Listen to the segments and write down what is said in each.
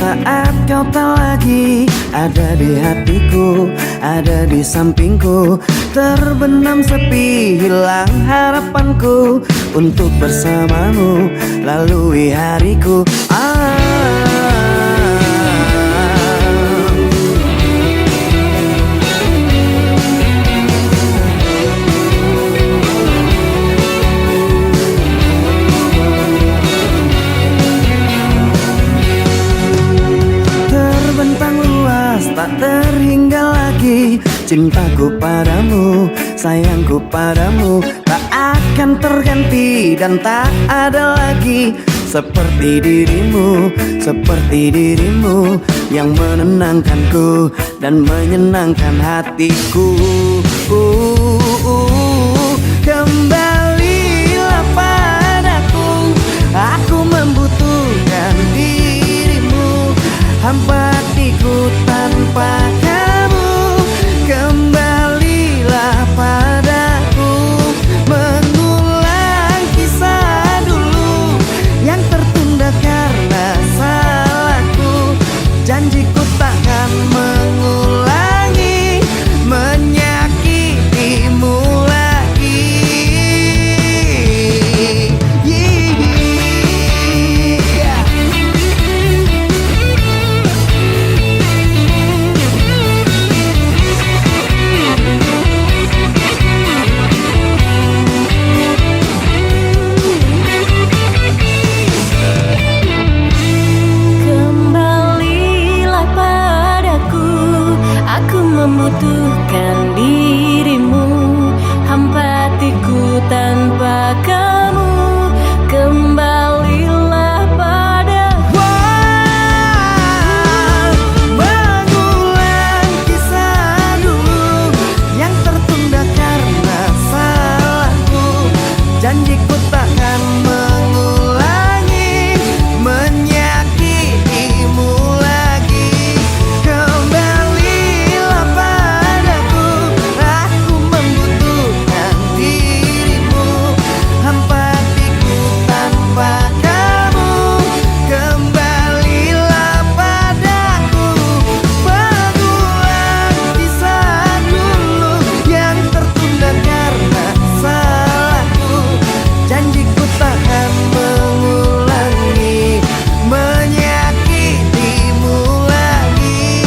saat kau tak lagi ada di hatiku, ada di sampingku, terbenam sepi, hilang harapanku untuk bersamamu lalui hariku. Tak terhingga lagi cintaku padamu, sayangku padamu tak akan terganti dan tak ada lagi seperti dirimu yang menenangkanku dan menyenangkan hatiku. Kembalilah padaku, aku membutuhkan dirimu, hampa hatiku tanpa kamu. Kembalilah padaku, mengulang kisah dulu yang tertunda karena salahku. Janjiku takkan mengulangi menyakitimu lagi. Membutuhkan dirimu, hampa hatiku tanpa kamu. Kembalilah padaku, mengulang kisah dulu yang tertunda karena salahku. Janjiku takkan mengulangi menyakitimu lagi. Kembalilah padaku, aku membutuhkan dirimu, hampa hatiku tanpa kamu. Kembalilah padaku, mengulang kisah dulu yang tertunda karena salahku. Janjiku takkan mengulangi menyakitimu lagi.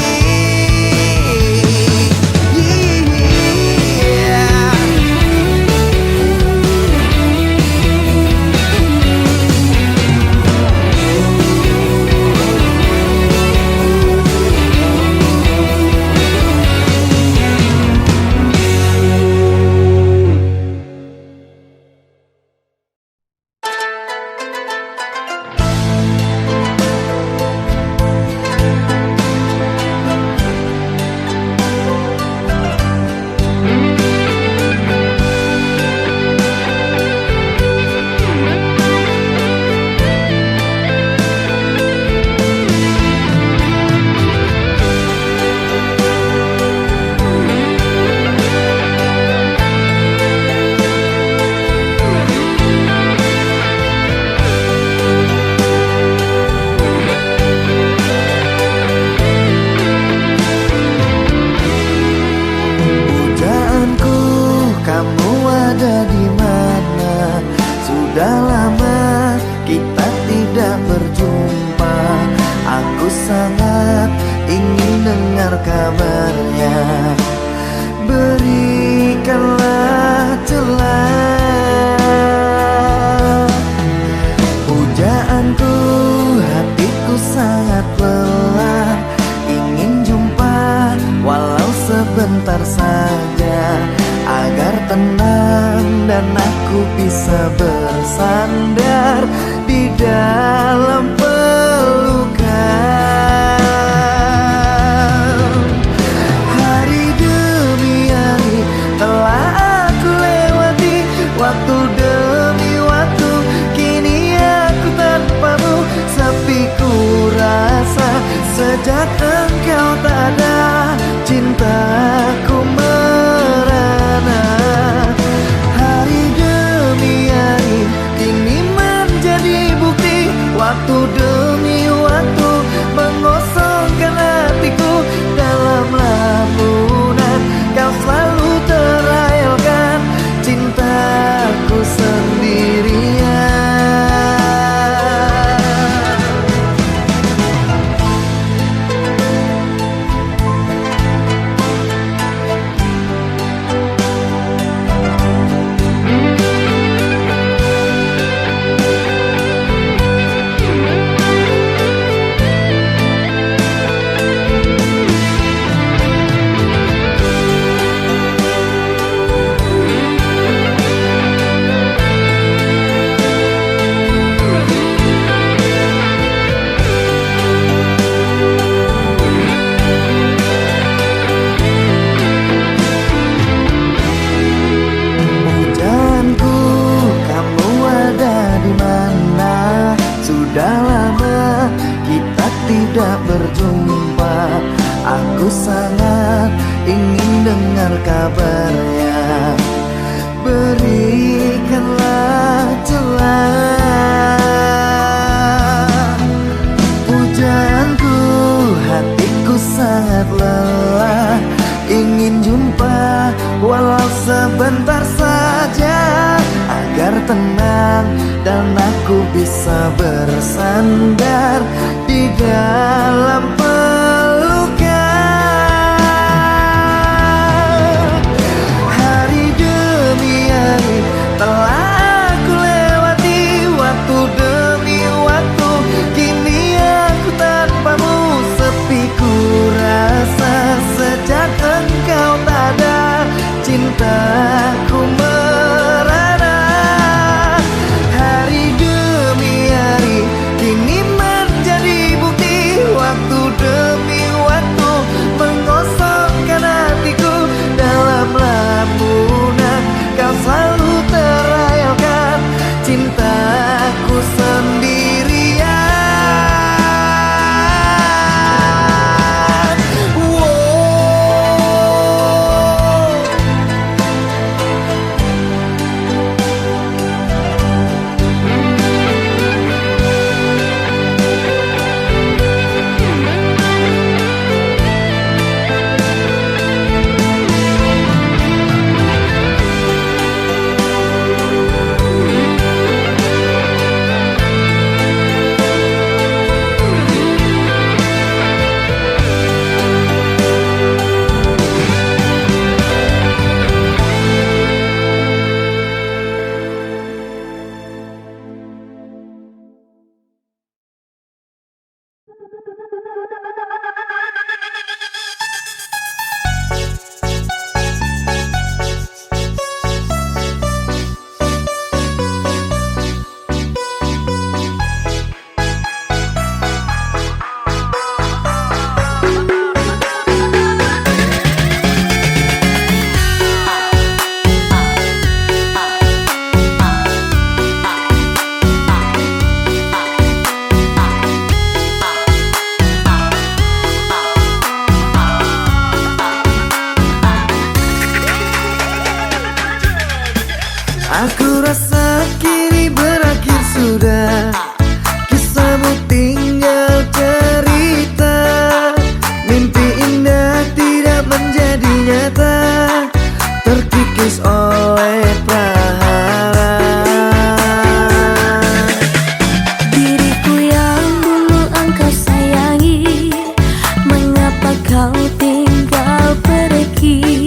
Pujaanku, kamu ada di mana? Sudah lama kita tidak berjumpa. Aku sangat ingin dengar kabarnya. Berikanlah celah. Pujaanku, hatiku sangat lelah, ingin jumpa walau sebentar saja, agar tenang dan aku bisa bersandar. dan aku bisa bersandar di dalam pelukan. Hari demi hari telah aku lewati, waktu demi waktu kini aku tanpamu sepi ku rasa sejak engkau tak ada. Cintaku merana hari demi hari kini menjadi bukti, waktu demi waktu mengosongkan hatiku dalam lamunan kau selalu terayalkan cintaku sendirian. Aku rasa kini berakhir sudah, kisahmu tinggal cerita, mimpi indah tidak menjadi nyata, terkikis oleh prahara. Diriku yang dulu engkau sayangi, mengapa kau tinggal pergi?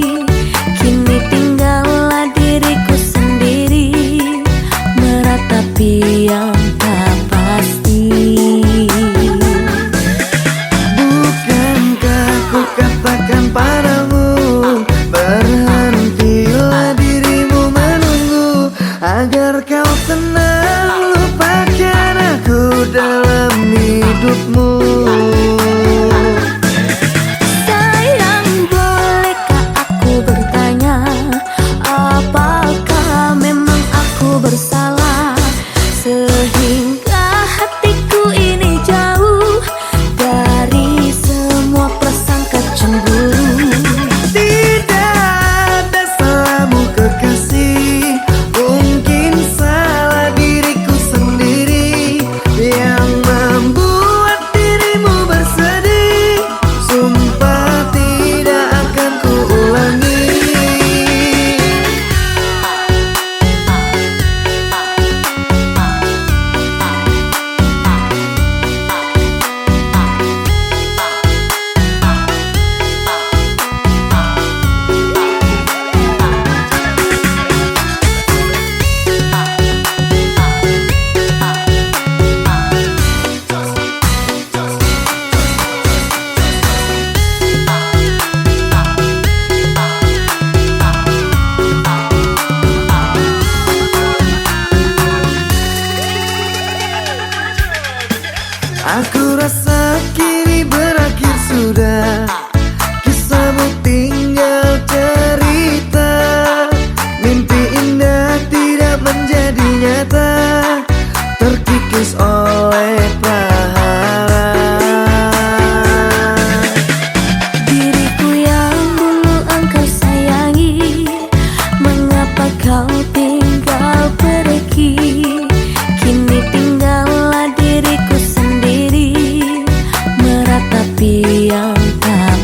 Kini tinggallah diriku sendiri, meratapi yang tak pasti. Bukankah ku katakan padamu, berhentilah dirimu menunggu, agar kau tenang lupakan aku dalam hidupmu. Sayang, bolehkah aku bertanya, apakah memang aku bersalah sehingga hatiku ini jauh dari semua prasangka cemburu? Tidak ada salahmu kekasih, mungkin salah diriku sendiri yang membuat dirimu bersedih. Sumpah tidak akan ku ulangi. Aku rasa kini berakhir sudah, kisahmu tinggal cerita, mimpi indah tidak menjadi nyata, terkikis oleh prahara. Diriku yang dulu engkau sayangi, mengapa kau tinggal pergi? Kini tinggallah diriku sendiri, meratapi yang tak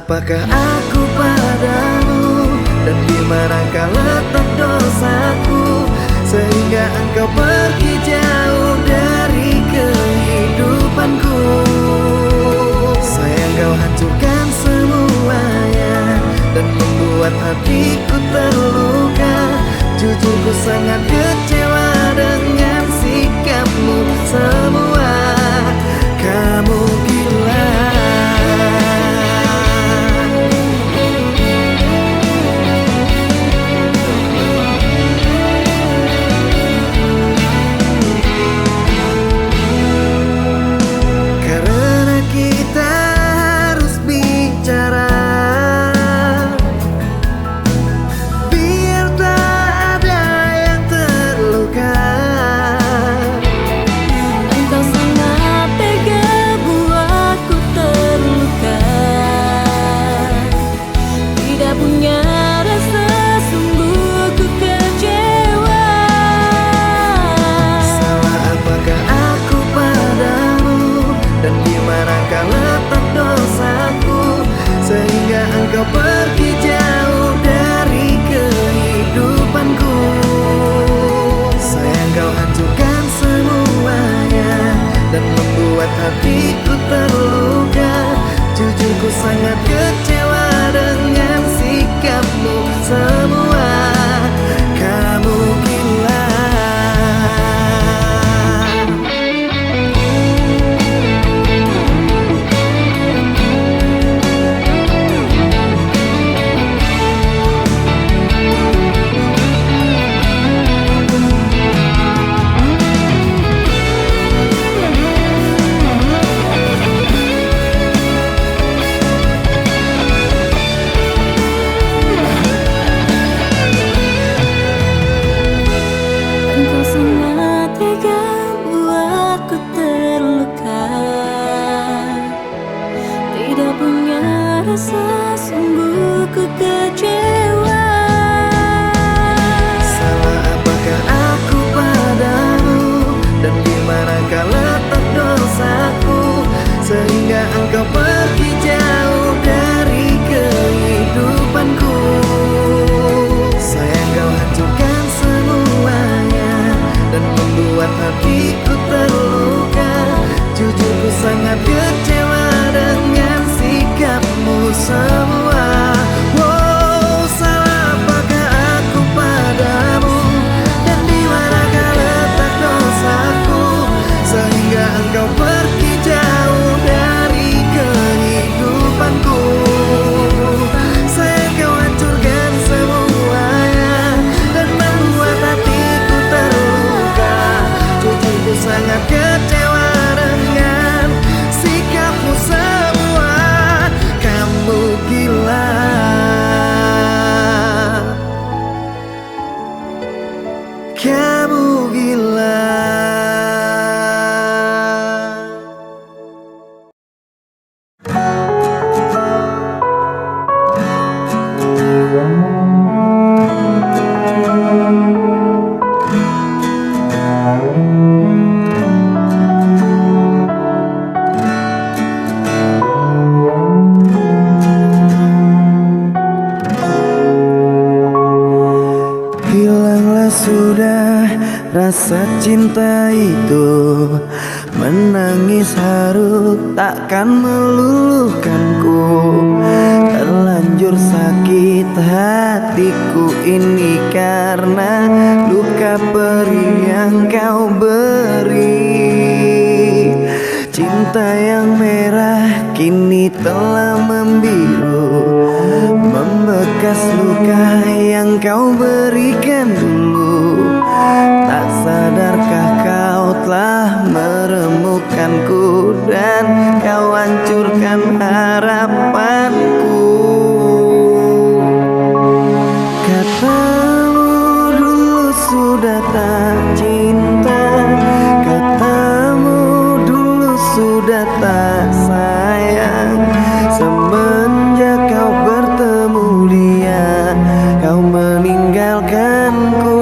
apakah aku padamu, dan di manakah letak dosaku, sehingga engkau pergi jauh dari kehidupanku. Sayang, kau hancurkan semuanya dan membuat hatiku terluka. Jujur, ku sangat kecewa dengan sikapmu semua. Kamu gila. Karena kita harus bicara, biar tak ada yang terluka. Engkau sangat tega buatku terluka. Tidak punya rasa, sungguh ku kecewa. Salah apakah aku padamu, dan di manakah letak dosaku, sehingga engkau pergi jauh dari kehidupanku. Sayang, kau hancurkan semuanya dan membuat hatiku terluka. Jujur, ku sangat kecewa dengan sikapmu semua. Kamu gila. Engkau sangat tega buatku terluka. Tidak punya rasa, sungguh ku kecewa. Salah apakah aku padamu, dan di manakah letak dosaku, sehingga engkau pergi jauh dari kehidupanku. Sayang, kau hancurkan semuanya dan membuat hatiku terluka. Jujur, ku sangat kecewa dengan sikapmu semua. Wow, salah apakah aku padamu, dan di manakah letak dosaku, sehingga engkau pergi jauh dari kehidupanku. Sayang, kau hancurkan semuanya dan membuat hatiku terluka. Jujur, ku sangat kecewa dengan sikapmu semua. Kamu gila. Kamu gila. Hilanglah sudah rasa cinta itu, menangis haru takkan meluluhkanku. Terlanjur sakit hatiku ini karena luka perih yang kau beri. Cinta yang merah kini telah membiru, membekas luka yang kau berikan dulu. Tak sadarkah kau telah meremukkanku, dan kau hancurkan harapanku. Katamu dulu sudah tak cinta, katamu dulu sudah tak sayang. Semenjak kau bertemu dia, kau meninggalkanku.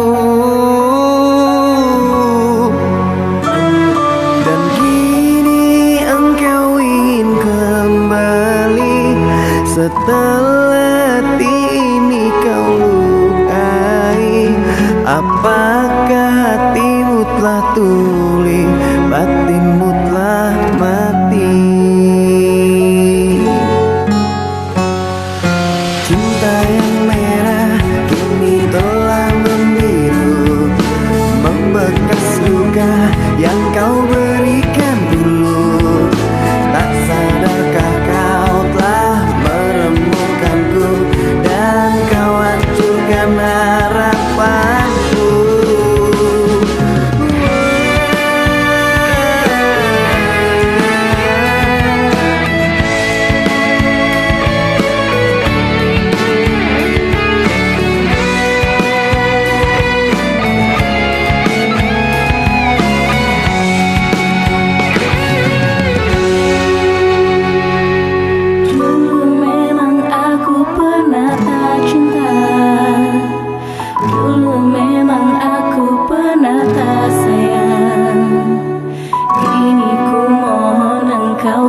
Dan kini engkau ingin kembali. telah ini kau lukai? Apakah hatimu telah tuli, batinmu telah mati? Cinta yang merah kini telah membiru, membekas luka yang kau berikan dulu. Tak sadarkah kau telah meremukkanku dan kau hancurkan harapanku?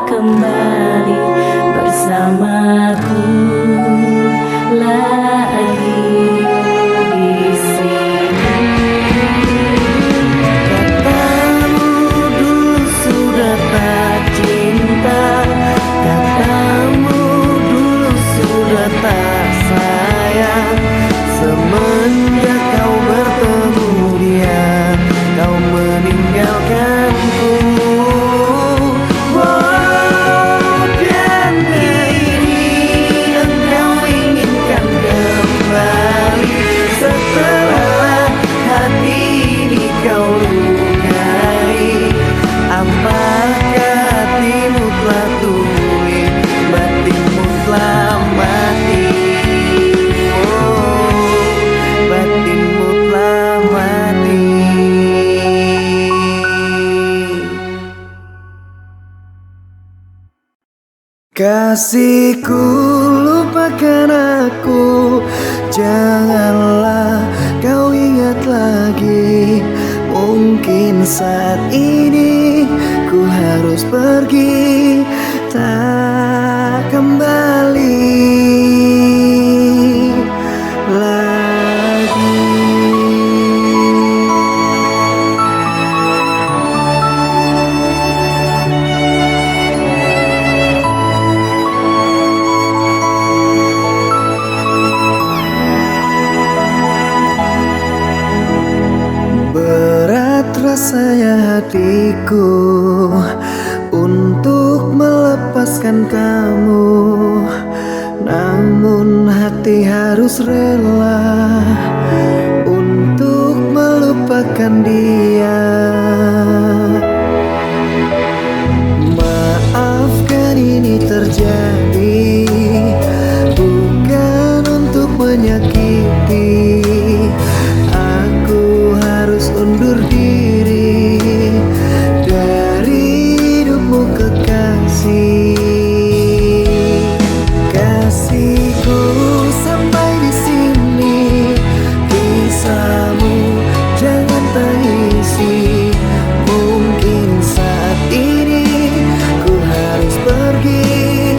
Kembali bersamaku lagi di sini. Katamu dulu sudah tak cinta, katamu dulu sudah tak sayang. Semenjak kau bertemu dia, kau meninggalkanku. Apakah hatimu telah tuli, batinmu telah mati? Oh, batinmu telah mati. Kasihku, lupakan aku, janganlah kau ingat lagi. Mungkin saat ini ku harus pergi, tak kembali lagi. Berat rasanya hatiku untuk melepaskan kamu, namun hati harus rela untuk melupakan dia. Maafkan ini terjadi, bukan untuk menyakiti. Aku harus undur diri dari hidupmu kekasih. Kasihku, sampai di sini kisahmu jangan tangisi. Mungkin saat ini ku harus pergi.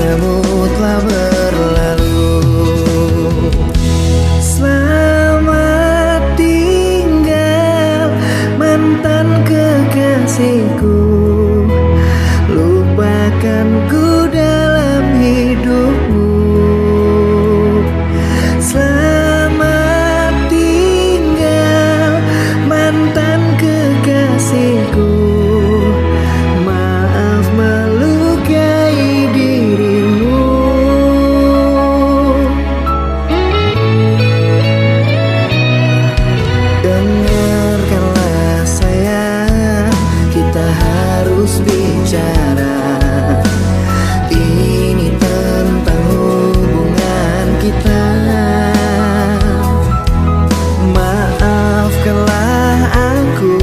kisahmu telah berlalu. Selamat tinggal mantan kekasihku, lupakanku dalam hidupmu. Selamat tinggal mantan kekasihku, maaf melukai dirimu. Dengarkanlah sayang, kita harus bicara. Ini tentang hubungan kita. Maafkanlah aku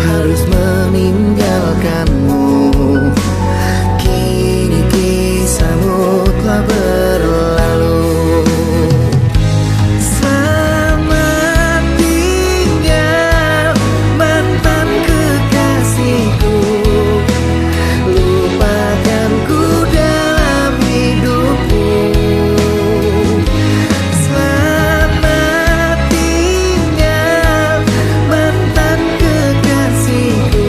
harus meninggalkanmu. Kini kisahmu telah berlalu. Selamat tinggal mantan kekasihku, lupakanku dalam hidupmu. Selamat tinggal mantan kekasihku,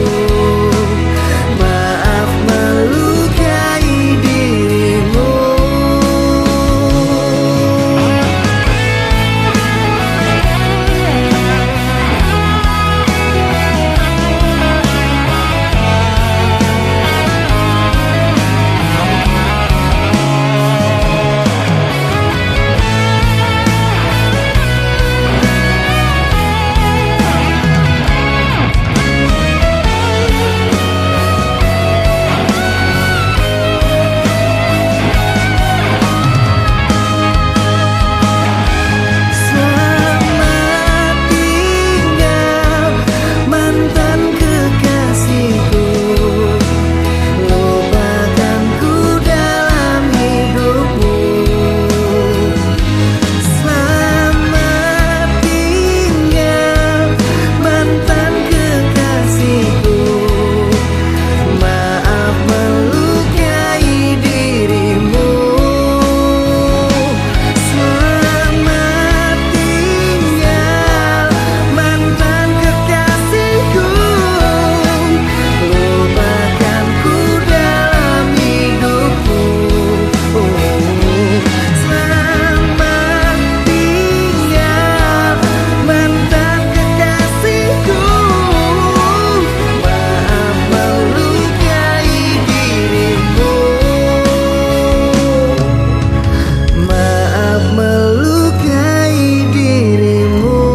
maaf melukai dirimu. Selamat tinggal mantan kekasihku, lupakanku dalam hidupmu. Selamat tinggal mantan kekasihku, maaf melukai dirimu. Selamat tinggal mantan kekasihku, lupakanku dalam hidupmu. Selamat tinggal mantan kekasihku, maaf melukai dirimu. Maaf melukai dirimu.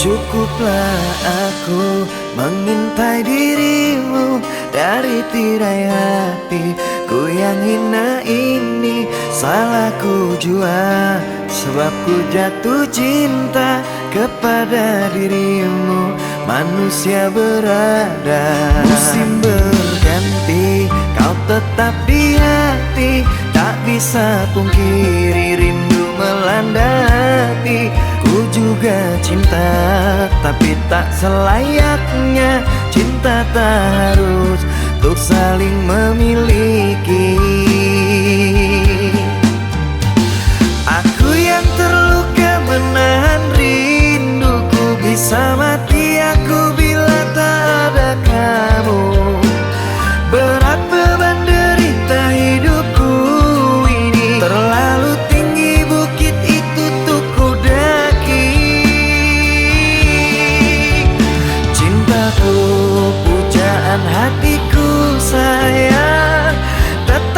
Cukuplah aku mengintai dirimu dari tirai hati ku yang hina ini. Salahku jua sebab ku jatuh cinta kepada dirimu. Manusia berada, musim berganti, kau tetap di hati. Tak bisa pungkiri rindu melanda hati. Ku juga cinta, tapi tak selayaknya. Cinta tak harus untuk saling memiliki. Aku yang terluka menahan rinduku, bisa mati aku bila tak ada kamu. Berat beban derita hidupku ini, terlalu tinggi bukit itu untuk ku daki. Cintaku pujaan hatiku sayang, tetap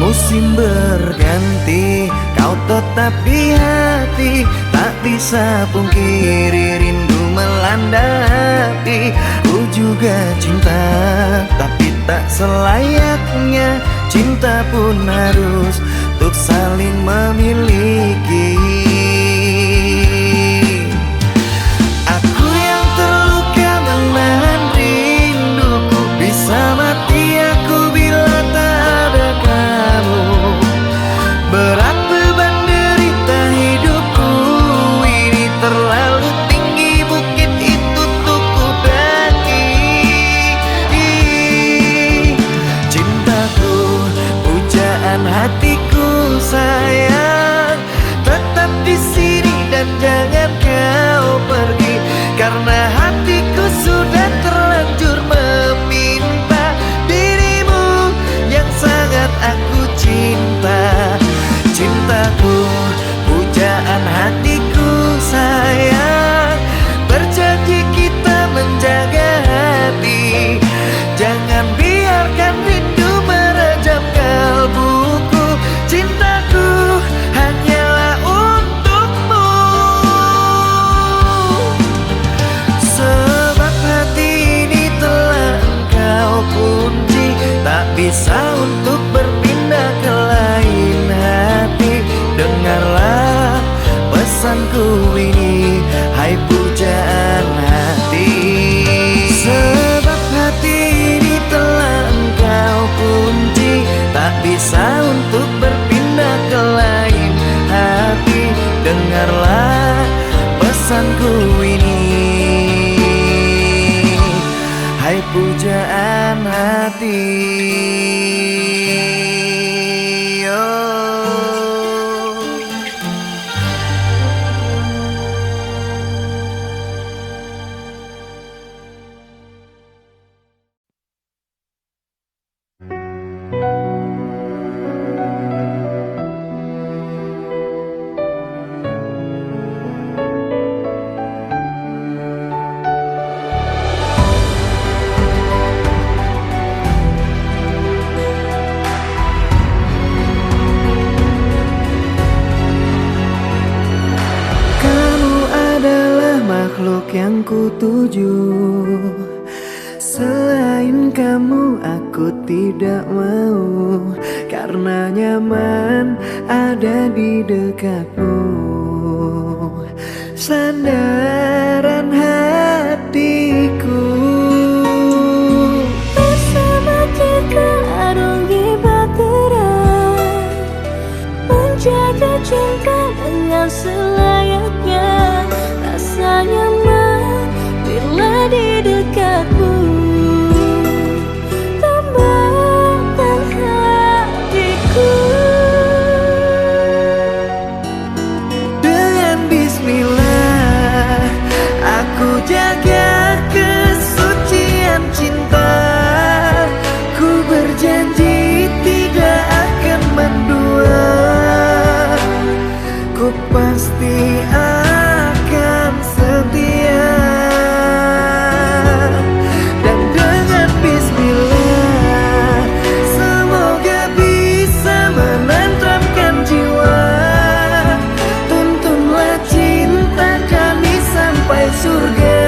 Musim berganti, kau tetap di hati. Tak bisa pungkiri rindu melanda hati. Ku juga cinta, tapi tak selayaknya. Cinta pun harus untuk saling memiliki. Aku yang terluka menahan rinduku. Bisa mati aku bila tak ada kamu. Berat beban derita hidupku ini, terlalu tinggi bukit itu untuk ku daki. Cintaku, pujaan hatiku sayang, tetap di sini dan jangan kau pergi. Karena hatiku sudah terlanjur meminta dirimu yang sangat aku cinta. Cintaku, pujaan hatiku sayang, berjanji kita menjaga hati. Jangan biarkan rindu merajam kalbuku. Cintaku hanyalah untukmu. Sebab hati ini telah engkau kunci, tak bisa untuk berpindah ke lain hati. Dengarlah pesanku ini, hai pujaan hati. Sebab hati ini telah engkau kunci, tak bisa untuk berpindah ke lain hati. Dengarlah pesanku ini, hai pujaan hati. Makhluk yang ku tuju, selain kamu aku tidak mau. Karena nyaman ada di dekatmu, sandaran hatiku. Bersama kita arungi bahtera, menjaga cinta dengan selayaknya. Rasa nyaman bila di dekatmu, tambahkan hatiku. Dengan bismillah aku jaga kesucian cinta. Ku berjanji tidak akan mendua. Ku pasti akan setia. Dan dengan bismillah semoga bisa menenteramkan jiwa. Tuntunlah cinta kami sampai surga.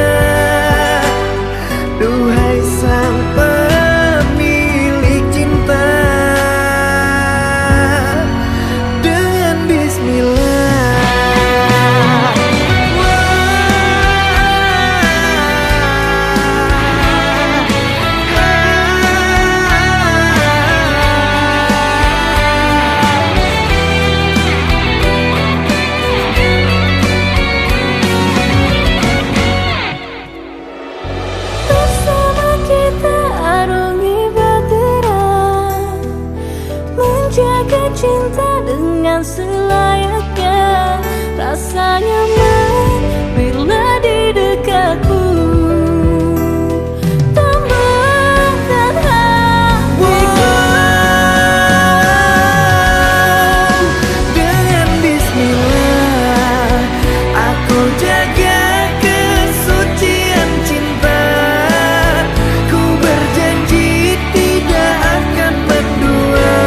Duhai sang pemilik cinta, dengan bismillah. Bersama kita arungi bahtera, menjaga cinta dengan selayaknya. Rasa nyaman bila di dekatmu, tambahkan hatiku. Dengan bismillah aku jaga kesucian cinta. Ku berjanji tidak akan mendua.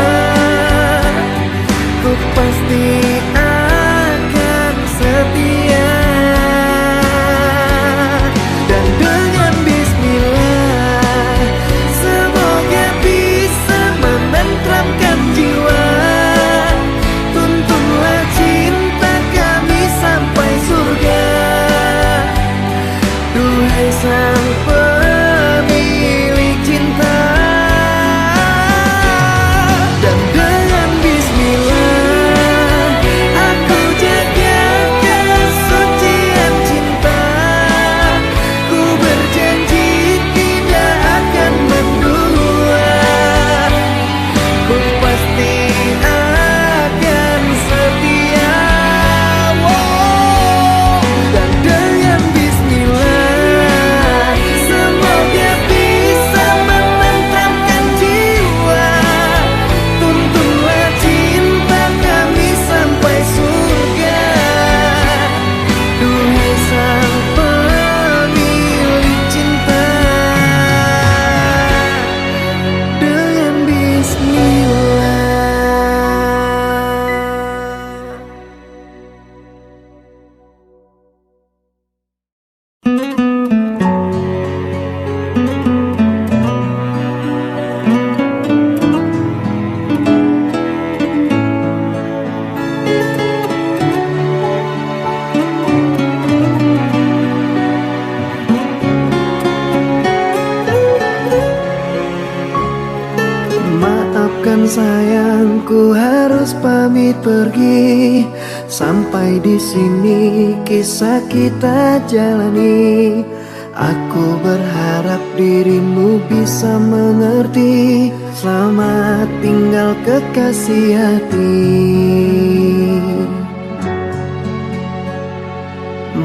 sayangku harus pamit pergi. Sampai di sini kisah kita jalani. Aku berharap dirimu bisa mengerti. Selamat tinggal kekasih hati.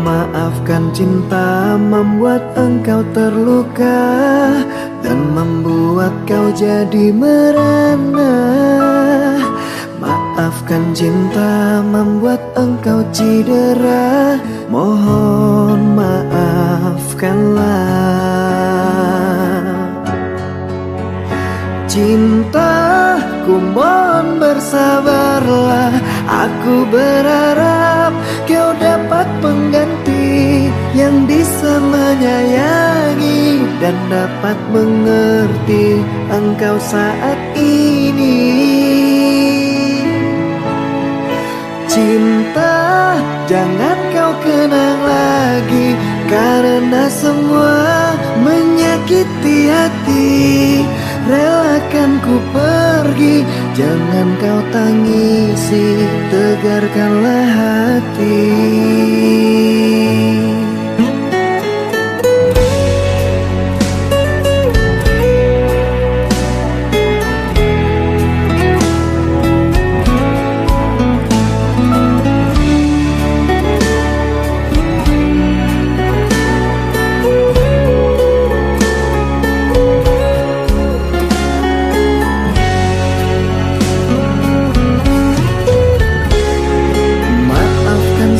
Maafkan cinta membuat engkau terluka dan membuat kau jadi merana. Maafkan cinta membuat engkau cedera. Mohon maafkanlah. Cintaku mohon bersabarlah. Aku berharap kau dapat pengganti yang bisa menyayangi dan dapat mengerti engkau saat ini. Cinta jangan kau kenang lagi, karena semua menyakiti hati. Relakan ku pergi, jangan kau tangisi, tegarkanlah hati.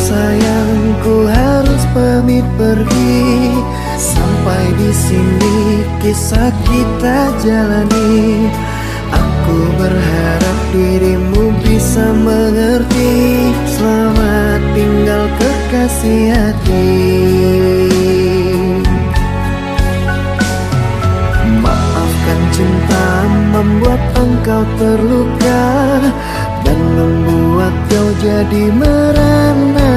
Sayangku harus pamit pergi. Sampai di sini kisah kita jalani. Aku berharap dirimu bisa mengerti. Selamat tinggal kekasih hati. Maafkan cinta membuat engkau terluka dan membuat kau jadi merana.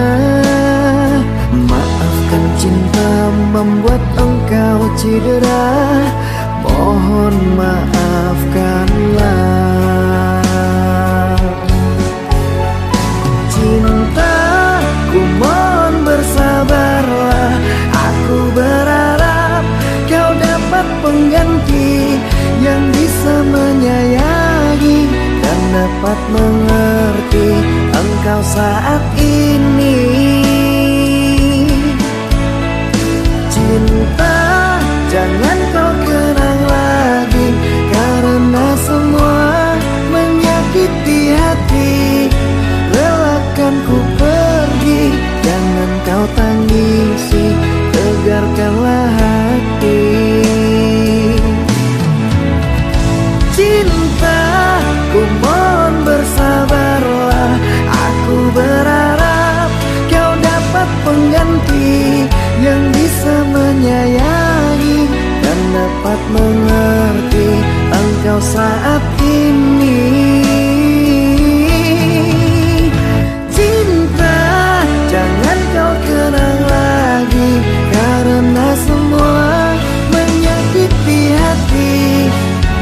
Maafkan cinta membuat engkau cedera. Mohon maafkanlah. Cintaku mohon bersabarlah. Aku berharap kau dapat pengganti yang bisa menyayangi dan dapat mengerti engkau saat ini. Cinta jangan kau kenang lagi, karena semua menyakiti hati. Relakan ku pergi, jangan kau tangisi, tegarkanlah hati. Cintaku mohon bersabarlah. Aku berharap kau dapat pengganti yang bisa menyayangi dan dapat mengerti engkau saat ini. Cinta jangan kau kenang lagi, karena semua menyakiti hati.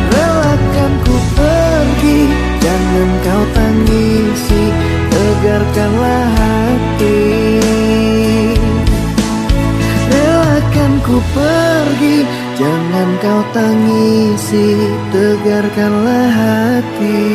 Relakan ku pergi, jangan kau tangisi, tegarkanlah hati. Relakan ku pergi, jangan kau tangisi, tegarkanlah hati.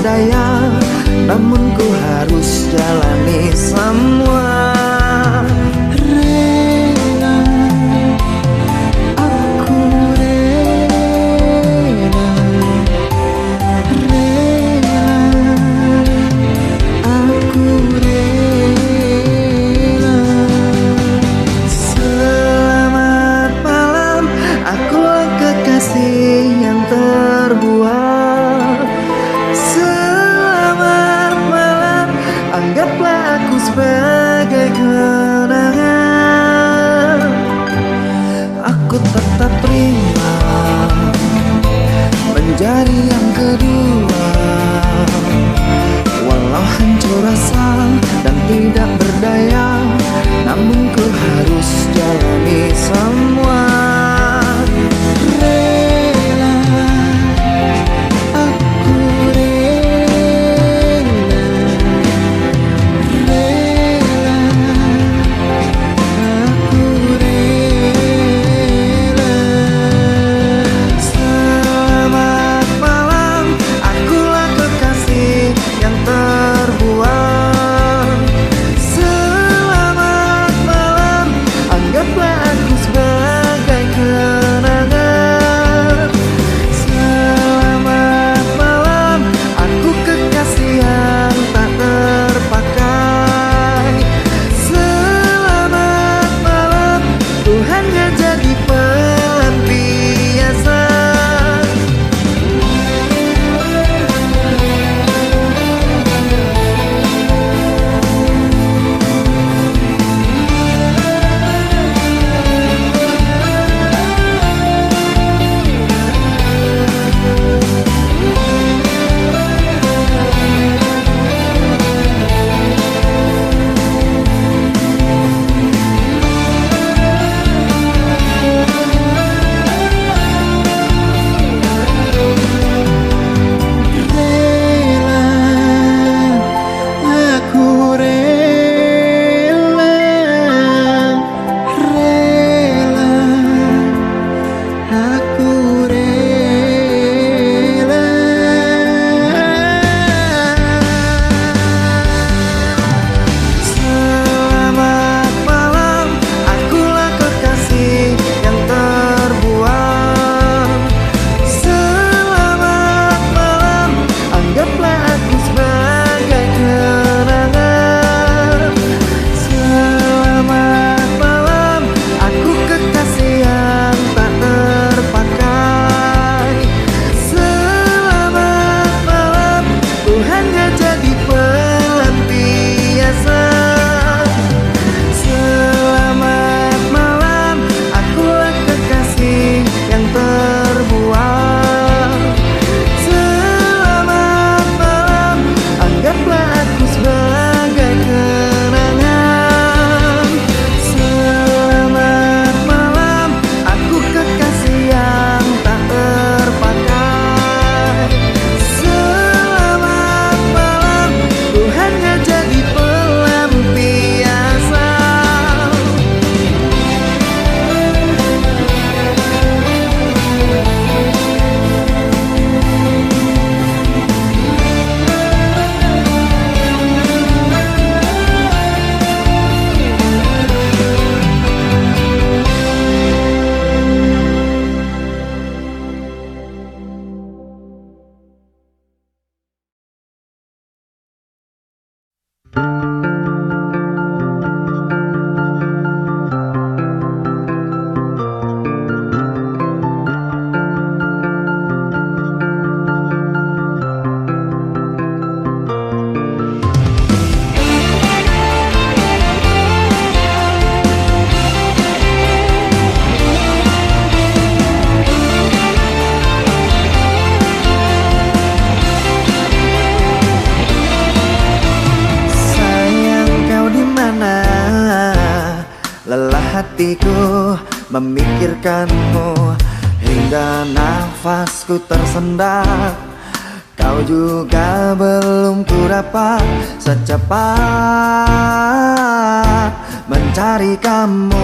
berdaya, namun ku harus jalani semua. Rela, aku rela, rela, aku rela. Selamat malam, akulah kekasih yang terbuang. Selamat malam, anggaplah aku sebagai kenangan. Aku tetap terima menjadi yang kedua, walau hancur rasa dan tidak berdaya, namun ku harus jalani semua. Rela, aku rela, rela, aku rela. Selamat malam, akulah kekasih yang terbuang. Selamat malam, anggaplah aku sebagai kenangan. Selamat malam, aku kekasih yang tak terpakai. Selamat malam, ku hanya jadi pelampiasan. Aku rela, rela, aku rela. Selamat malam, akulah kekasih yang terbuang. Selamat malam, anggaplah aku sebagai kenangan. Selamat malam, aku kekasih yang tak terpakai. Selamat malam, ku hanya jadi pelampiasan. Selamat malam, akulah kekasih yang terbuang. Selamat malam, anggaplah aku sebagai kenangan. Selamat malam, aku kekasih yang tak terpakai. Selamat malam, ku hanya jadi pelampiasan. Hatiku memikirkanmu hingga nafasku tersendat. Kau juga belum ku dapat secepat mencari kamu.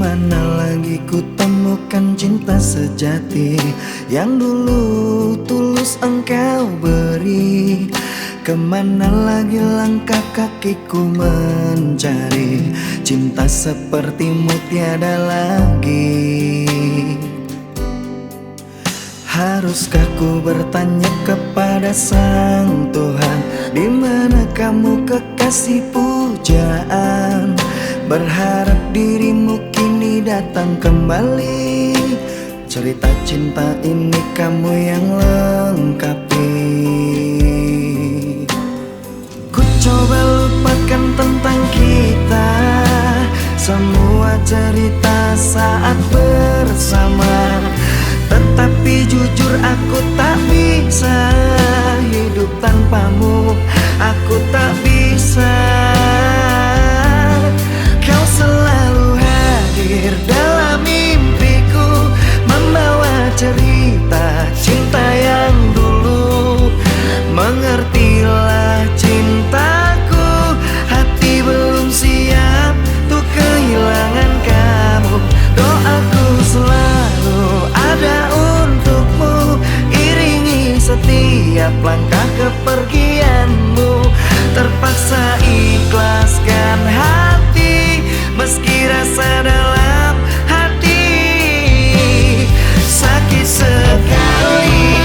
Kemana lagi ku temukan cinta sejati yang dulu tulus engkau beri? Kemana lagi langkah kakiku mencari cinta sepertimu tiada lagi? Haruskah ku bertanya kepada Sang Tuhan, di mana kamu kekasih pujaan? Berharap dirimu kini datang kembali. Cerita cinta ini kamu yang lengkapi. Ku coba lupakan tentang kita, semua cerita saat bersama. Tetapi jujur aku tak bisa hidup tanpamu. Aku tak bisa. Kau selalu hadir dalam mimpiku, membawa cerita cinta yang dulu. Mengertilah cintaku, hati belum siap untuk kehilangan kamu. Doaku selalu ada untukmu, iringi setiap langkah kepergianmu. Terpaksa ikhlaskan hati, meski rasa dalam hati sakit sekali.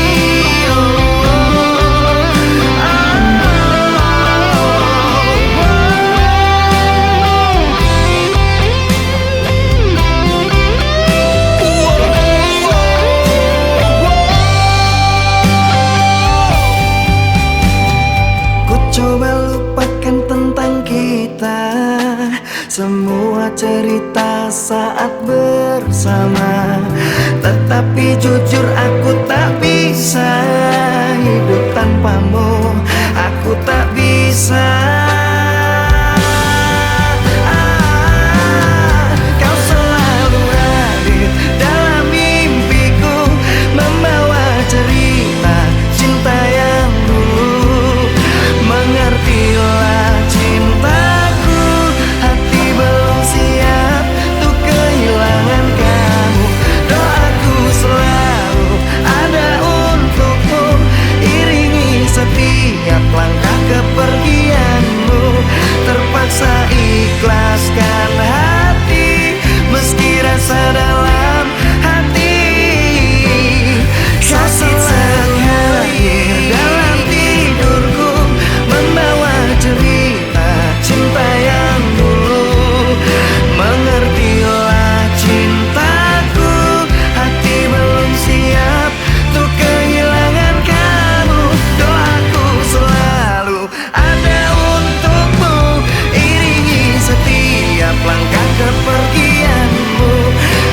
Coba lupakan tentang kita, semua cerita saat bersama. Tetapi jujur aku tak bisa hidup tanpamu. Aku tak bisa. Kau selalu hadir dalam mimpiku, membawa cerita cinta yang dulu. Mengertilah cintaku, hati belum siap untuk kehilangan kamu. Doaku selalu ada untukmu, iringi setiap langkah kepergianmu. Terpaksa ikhlaskan hati, meski rasa dalam hati sakit sekali. Dalam tidurku membawa cerita cinta yang dulu. Mengertilah cintaku, hati belum siap untuk kehilangan kamu. Doaku selalu ada untukmu, iringi setiap langkah kepergianmu.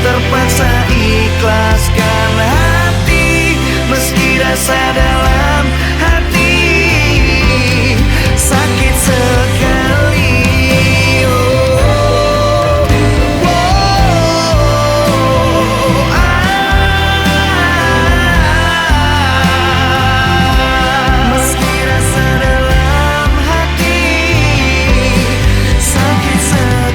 Terpaksa ikhlaskan hati, meski rasa dalam hati sakit sekali. Meski rasa dalam hati sakit sekali.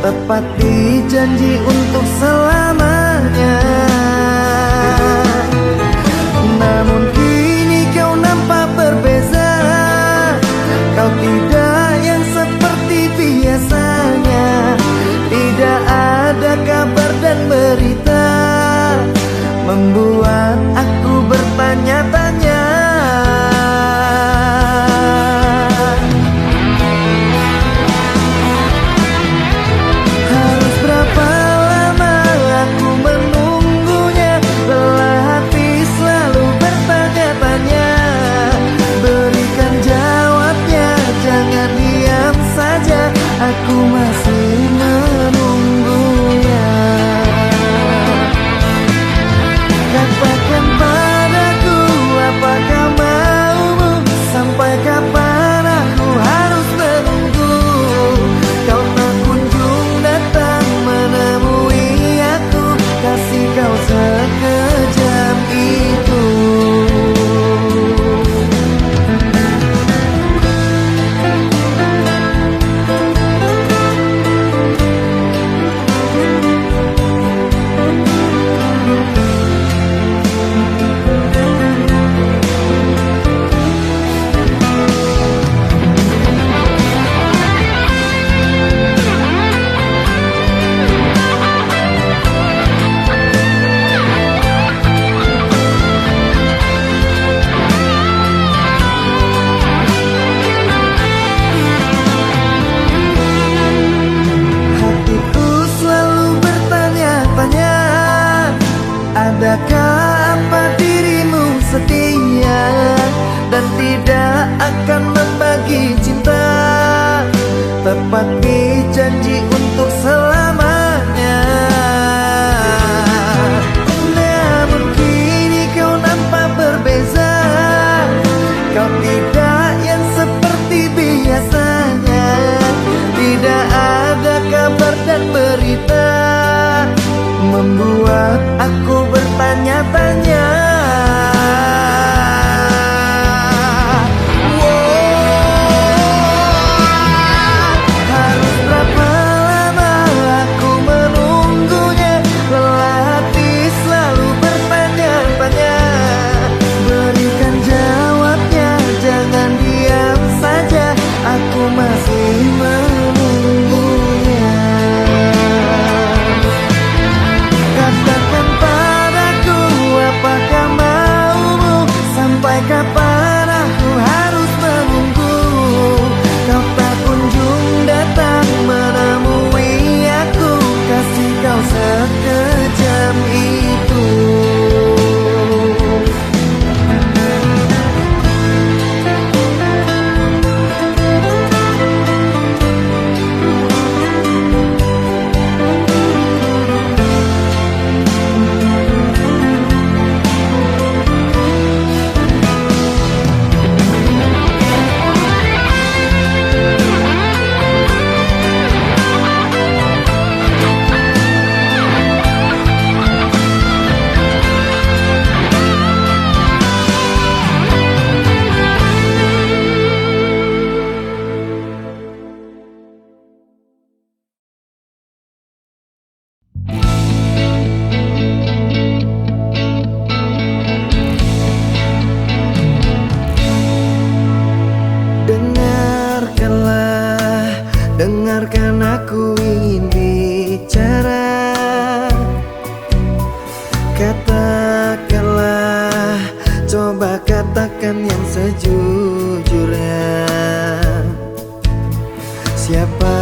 Tepati janji untuk selamanya. Namun kini kau nampak berbeda. tidak akan membagi cinta, tepati janji untuk selamanya. Namun kini kau nampak berbeza, kau tidak yang seperti biasanya. Tidak ada kabar dan berita, membuat aku bertanya-tanya. Harus berapa lama aku menunggunya, lelah hati selalu bertanya-tanya. Berikan jawabnya, jangan diam saja, aku masih menunggunya. Katakan padaku, apakah maumu? Sampai kapan aku harus menunggu? Kau tak kunjung datang menemui aku, kasih kau sekejam itu. Dengarkanlah, dengarkan aku ingin bicara. Katakanlah, coba katakan yang sejujurnya. Siapa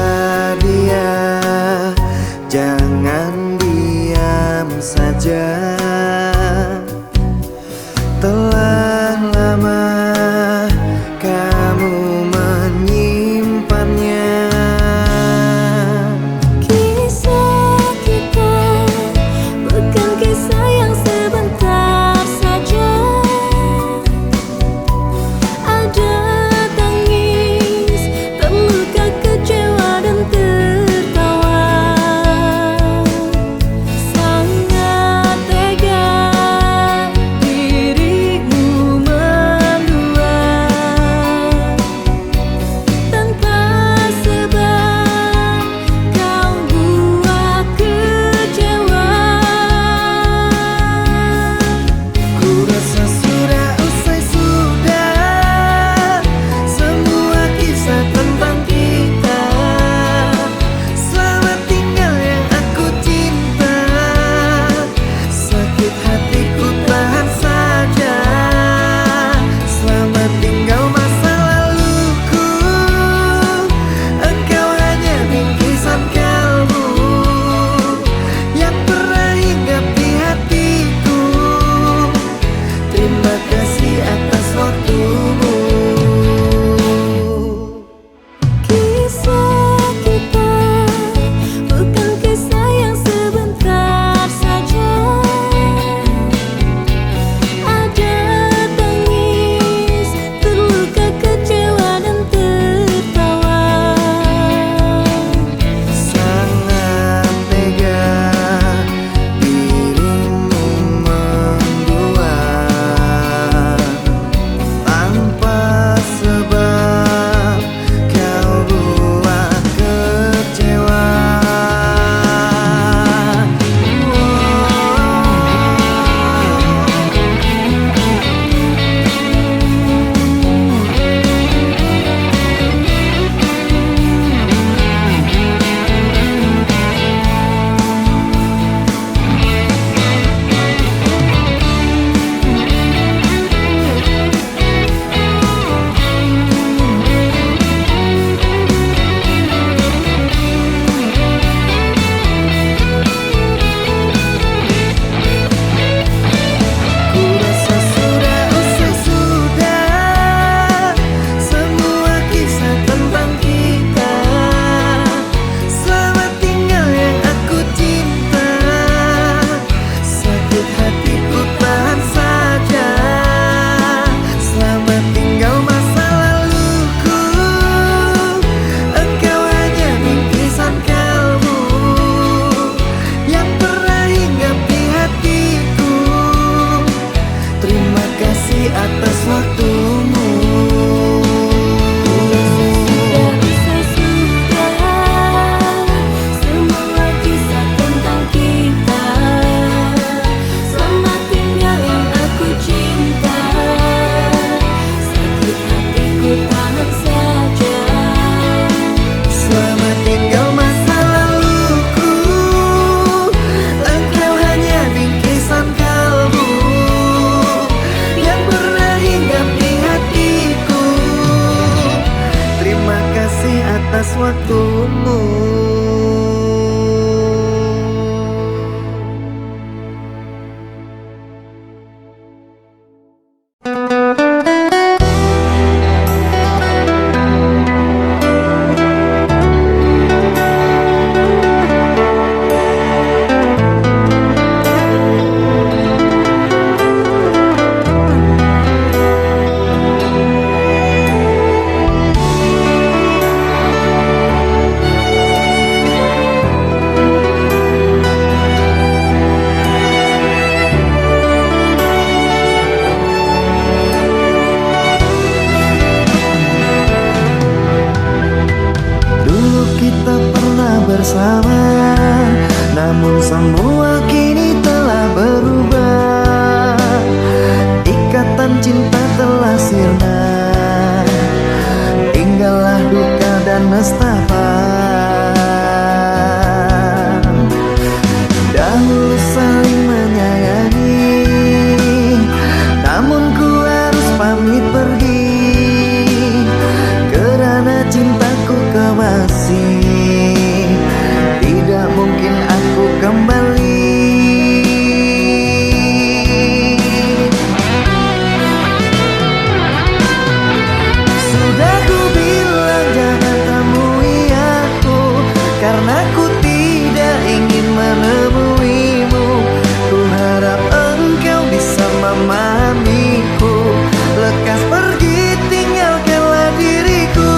dia? Jangan diam saja. Telah lama kamu menyimpannya. Kisah kita bukan kisah yang sebentar saja. Ada tangis waktumu. Kita pernah bersama, namun semua kini telah berubah. Ikatan cinta telah sirna, tinggallah duka dan nestapa. Dahulu saling menyayangi, namun ku harus pamit pergi karena cintaku kemasi. Tidak mungkin aku kembali. Sudah ku bilang jangan temui aku, karena ku tidak ingin menemuimu. Ku harap engkau bisa memahamiku. Lekas pergi, tinggalkanlah diriku.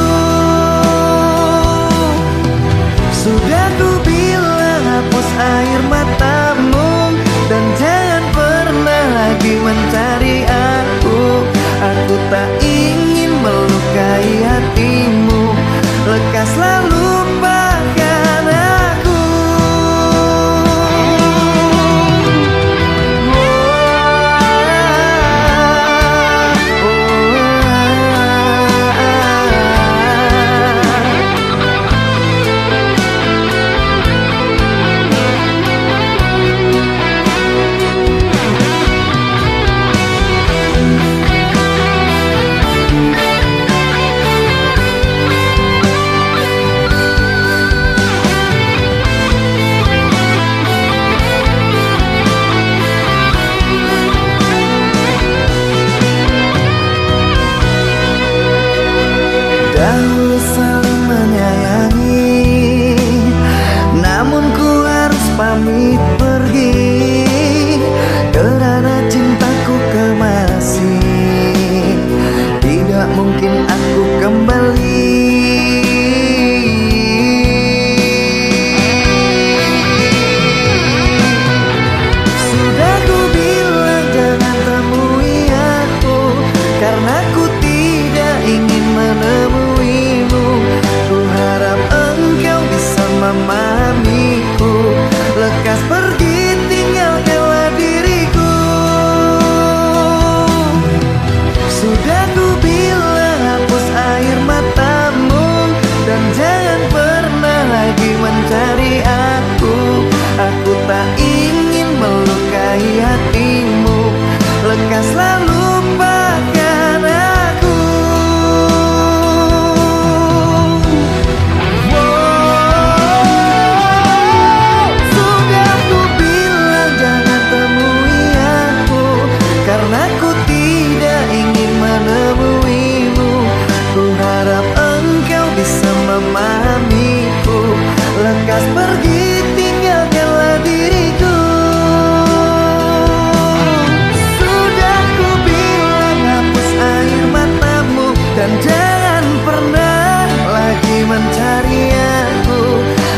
Sudah ku bilang hapus air matamu, dan jangan pernah lagi mencari aku. Aku tak ingin melukai hatimu. Lekaslah lupakan aku. Dahulu saling menyayangi, namun ku harus pamit pergi karena cintaku kemasi. Tidak mungkin aku kembali. Sudah ku bilang jangan temui aku, karena ku tidak ingin menemuimu. Ku harap engkau bisa memahamiku. Lekas pergi, tinggalkanlah diriku. Sudah ku bilang hapus air matamu, dan jangan pernah lagi mencari aku. Aku tak ingin melukai hatimu. Lekaslah lupakan aku. Sudah ku bilang jangan temui aku, karena ku tidak ingin menemuimu. Ku harap engkau bisa memahamiku. Lekas pergi, tinggalkanlah diriku. Sudah ku bilang hapus air matamu, dan jangan pernah lagi mencari aku.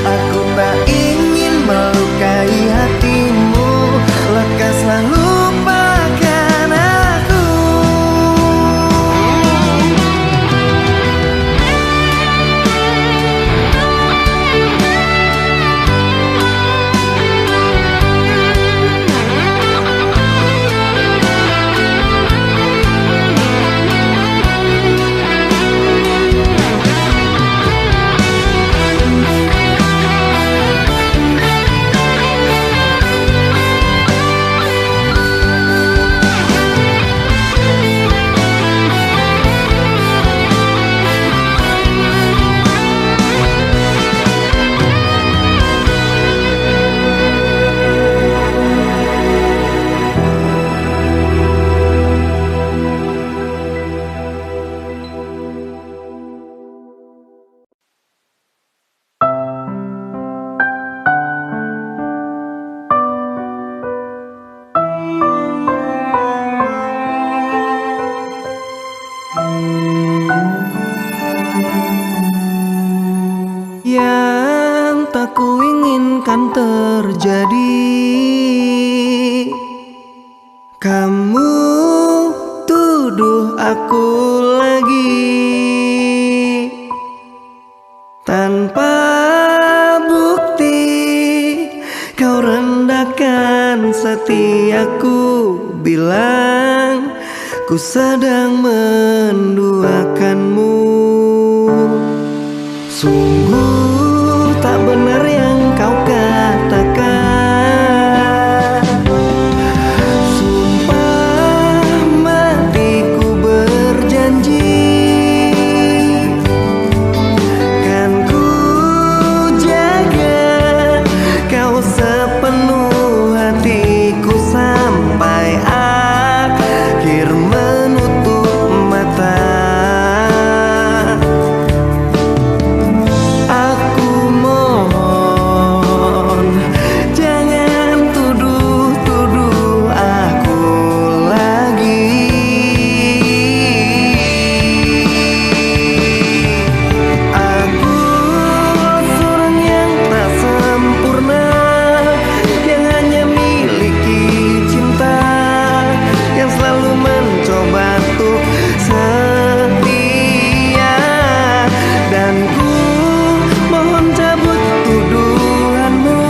Aku tak ingin melukai hatimu. Lekaslah lupakan aku. hati aku bilang ku sedang menduakanmu. Sungguh tak benar yang kau katakan. Sumpah matiku berjanji, kan ku jaga kau sepenuh hatiku sampai akhir menutup mata. Aku mohon jangan tuduh-tuduh aku lagi. Aku seorang yang tak sempurna, yang hanya miliki cinta, yang selalu mencoba untuk setia. Dan ku mohon cabut tuduhanmu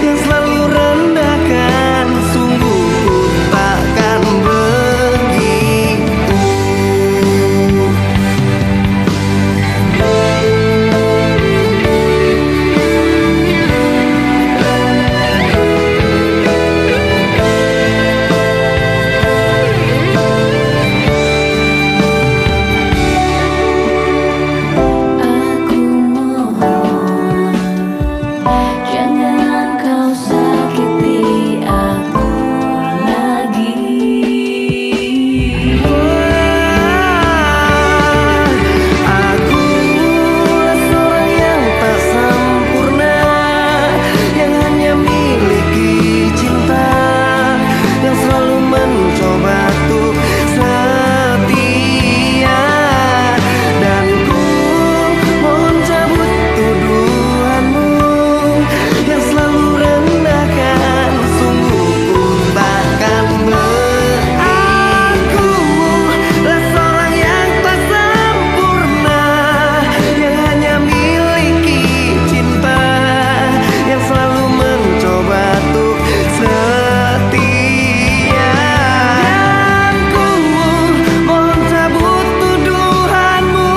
yang selalu rendahkan. Sungguh ku takkan begitu. Aku mohon jangan kau sakiti aku lagi. Aku seorang yang tak sempurna, yang hanya miliki cinta, yang selalu mencoba untuk setia. Dan ku mohon cabut tuduhanmu yang selalu rendahkan. Sungguh ku takkan Aku lah seorang yang tak sempurna, yang hanya miliki cinta, yang selalu mencoba untuk setia. Dan ku mohon cabut tuduhanmu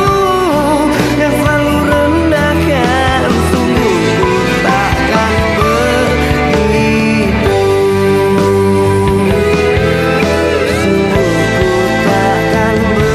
yang selalu rendahkan. Sungguh ku takkan begitu. Sungguh ku takkan begitu.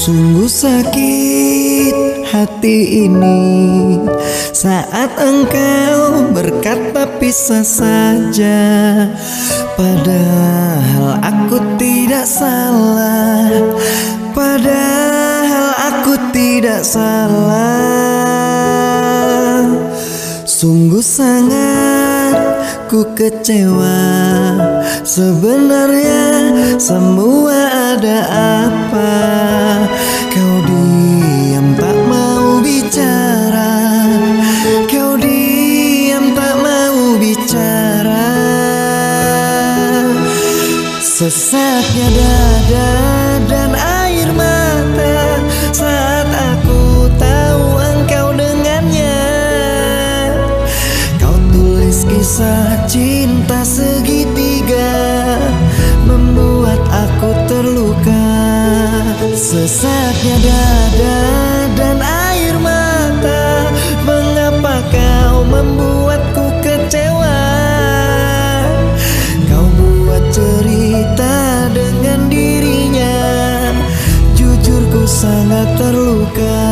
Sungguh sakit hati ini saat engkau berkata pisah saja, padahal aku tidak salah. Padahal aku tidak salah. Sungguh sangat ku kecewa. Sebenarnya semua ada apa? Kau diam tak mau bicara. Kau diam tak mau bicara. Sesaknya dada dan air mata saat aku tahu engkau dengannya. Kau tulis kisah cinta segitiga, membuat aku terluka. Sesaknya dada dan air mata, mengapa kau membuatku kecewa? Kau buat cerita dengan dirinya, jujur ku sangat terluka.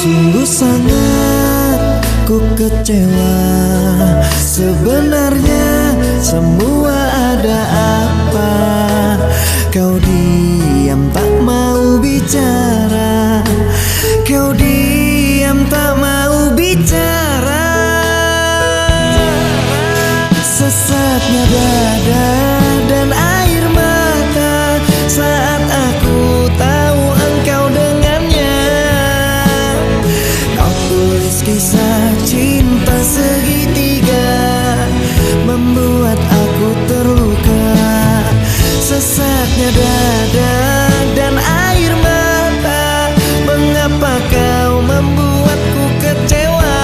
Sungguh kecewa. Sebenarnya semua ada apa? Kau diam tak mau bicara, kau diam tak mau bicara. Sesatnya dada dan air mata saat aku tahu engkau dengannya. Kau tulis kisah cinta segitiga, membuat aku terluka. Sesatnya dada dan air mata, mengapa kau membuatku kecewa?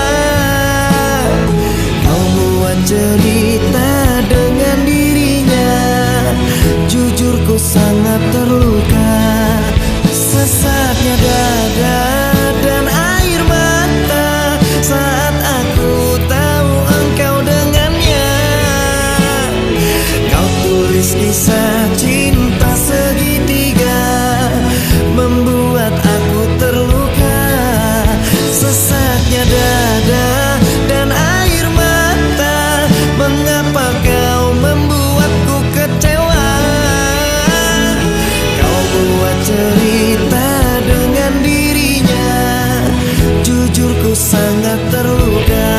Kau buat cerita dengan dirinya, jujur ku sangat terluka. Sesatnya dada dan air mata saat aku tahu engkau dengannya. Kau tulis kisah cinta segitiga, membuat aku terluka. Sesatnya dada dan air mata, mengapa kau membuatku kecewa? Kau buat cerita dengan dirinya, jujur ku sangat terluka.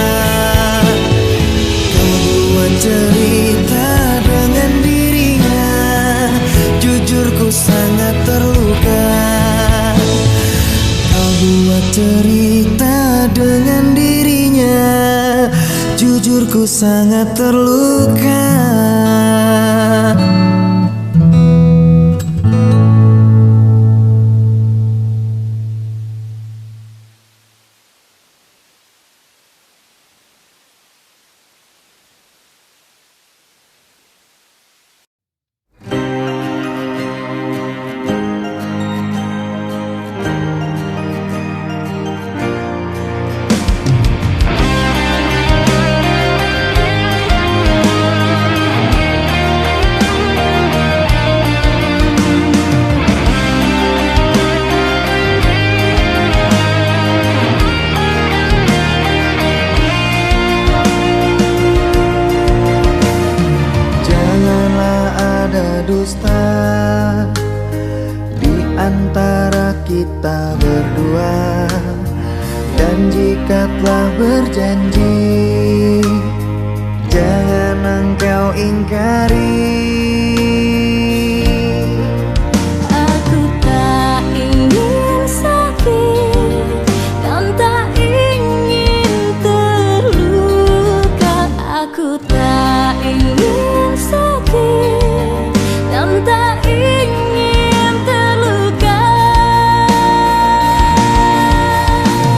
Kau buat cerita dengan dirinya, jujur ku sangat terluka. Kau buat cerita dengan dirinya, jujur ku sangat terluka. Dusta di antara kita berdua, dan jika telah berjanji, jangan engkau ingkari. Aku tak ingin sakit dan tak ingin terluka. Aku tak ingin sakit dan tak ingin terluka.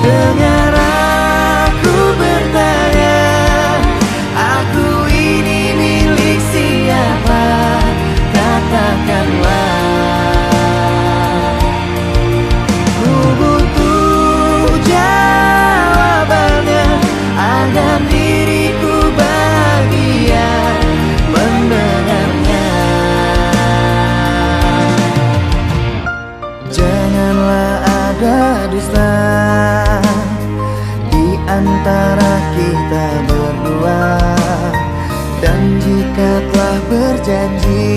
Dengar aku bertanya, aku ini milik siapa? Katakanlah, ku butuh jawabannya agar diriku bahagia mendengarnya. Janganlah ada dusta di antara kita berdua, dan jika telah berjanji,